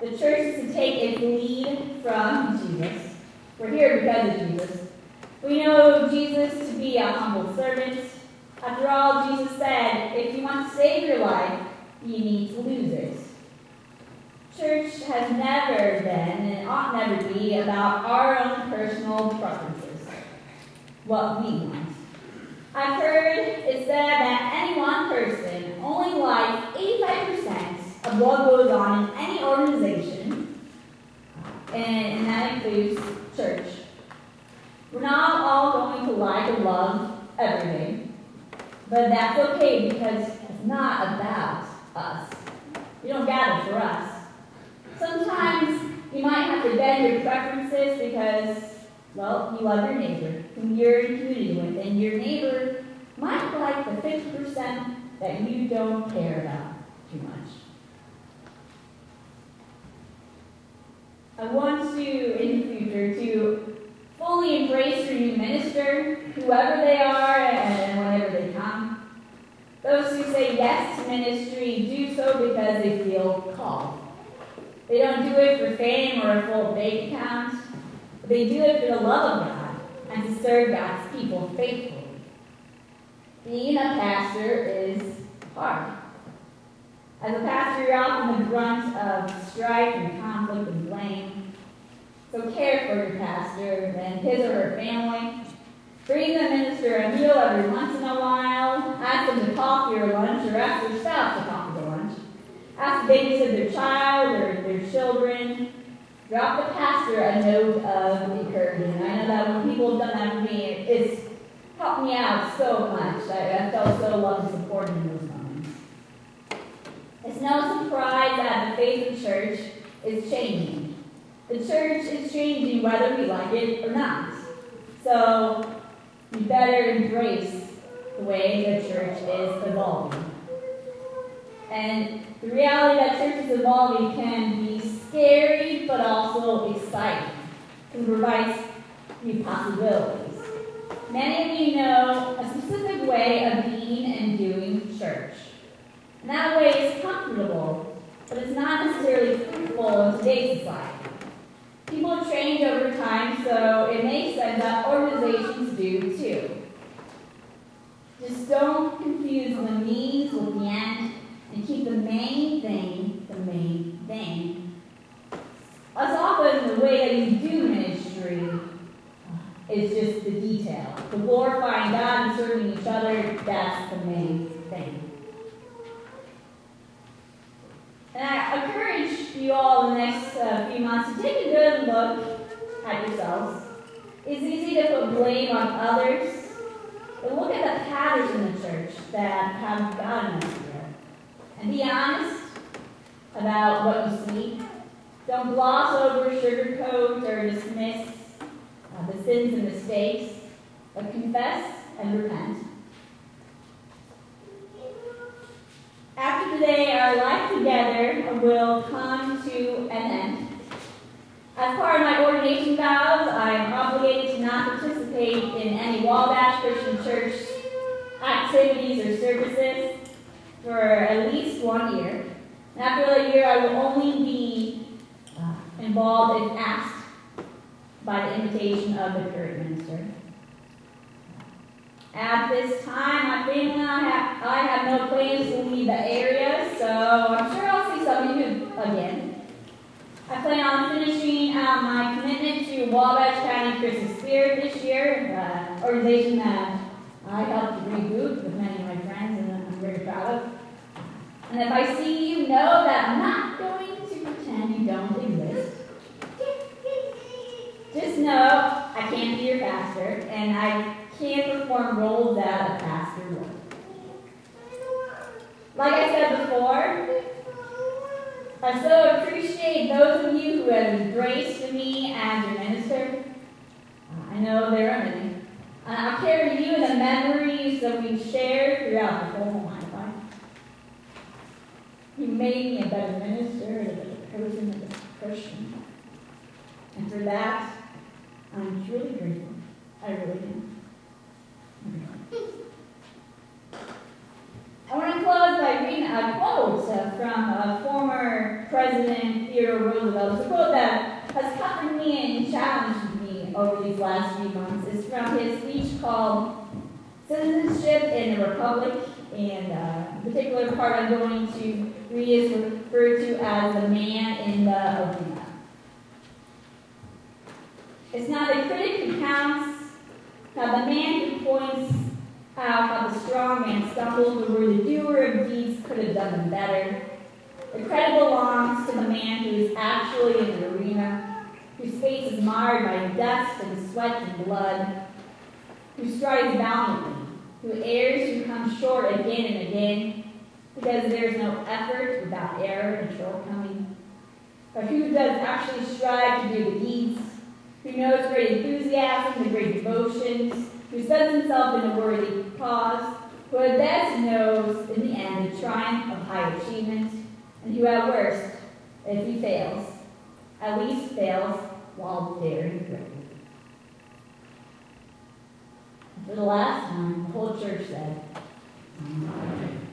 The church is to take its lead from Jesus. We're here because of Jesus. We know Jesus to be a humble servant. After all, Jesus said, if you want to save your life, you need to lose it. Church has never been, and ought never be, about our own personal preferences, what we want. I've heard it said that any one person only likes 85% of what goes on in any organization, and that includes church. We're not all going to like or love everything, but that's okay because it's not about us. We don't gather for us. Sometimes you might have to bend your preferences because, well, you love your neighbor, whom you're in community with, and your neighbor might like the 50% that you don't care about too much. I want to, in the future, to fully embrace your new minister, whoever they are and whenever they come. Those who say yes to ministry do so because they feel called. They don't do it for fame or a full bank account. They do it for the love of God and to serve God's people faithfully. Being a pastor is hard. As a pastor, you're often the brunt of strife and conflict and blame. So care for your pastor and his or her family. Bring the minister a meal every once in a while. Ask them to coffee or lunch, or ask their spouse to coffee or lunch. Ask the babysit their child or their children. Drop the pastor a note of encouragement. I know that when people have done that for me, it's helped me out so much. I felt so loved and supported in those moments. It's no surprise that the faith of the church is changing. The church is changing whether we like it or not. So we better embrace the way the church is evolving. And the reality that church is evolving can be scary, but also exciting. It provides new possibilities. Many of you know a specific way of being and doing church. And that way is comfortable, but it's not necessarily fruitful in today's society. People change over time, so it makes sense that organizations do too. Just don't confuse the means with the end, and keep the main thing the main thing. As often, the way that you do ministry is just the detail. The glorifying God and serving each other, that's the main thing. And I encourage you all in the next few months to take a good look at yourselves. It's easy to put blame on others, but look at the patterns in the church that have gotten us here. And be honest about what you see. Don't gloss over, sugarcoat, or dismiss the sins and mistakes, but confess and repent. After today, our life together will come to an end. As part of my ordination vows, I am obligated to not participate in any Wabash Christian Church activities or services for at least 1 year. And after that year, I will only be involved if asked by the invitation of the current minister. At this time, my family and I have no plans to leave the area, so I'm sure I'll see some of you again. I plan on finishing my commitment to Wabash County Christmas Spirit this year, an organization that I helped reboot with many of my friends, and I'm very proud of. And if I see you, know that I'm not going to pretend you don't exist. Just know I can't be your pastor, and I can't perform roles that a pastor would. Like I said before, I so appreciate those of you who have embraced me as your minister. I know there are many. I'll carry you in the memories that we've shared throughout the whole of my life. You made me a better minister, a better person, a better Christian. And for that, I'm truly grateful. I really am. I want to close by reading a quote from a former president Theodore Roosevelt. It's a quote that has comforted me and challenged me over these last few months. It's from his speech called Citizenship in the Republic, and the particular part I'm going to read is referred to as the man in the arena. It's not the critic who counts, not the man who points out how the strong man stumbled, or where the doer of deeds could have done them better. The credit belongs to the man who is actually in the arena, whose face is marred by dust and sweat and blood, who strives valiantly, who errs, who comes short again and again, because there is no effort without error and shortcoming, but who does actually strive to do the deeds, who knows great enthusiasm and great devotions, who sets himself in a worthy cause, who at best knows in the end the triumph of high achievement, and who at worst, if he fails, at least fails while daring greatly. For the last time, the whole church said, Amen.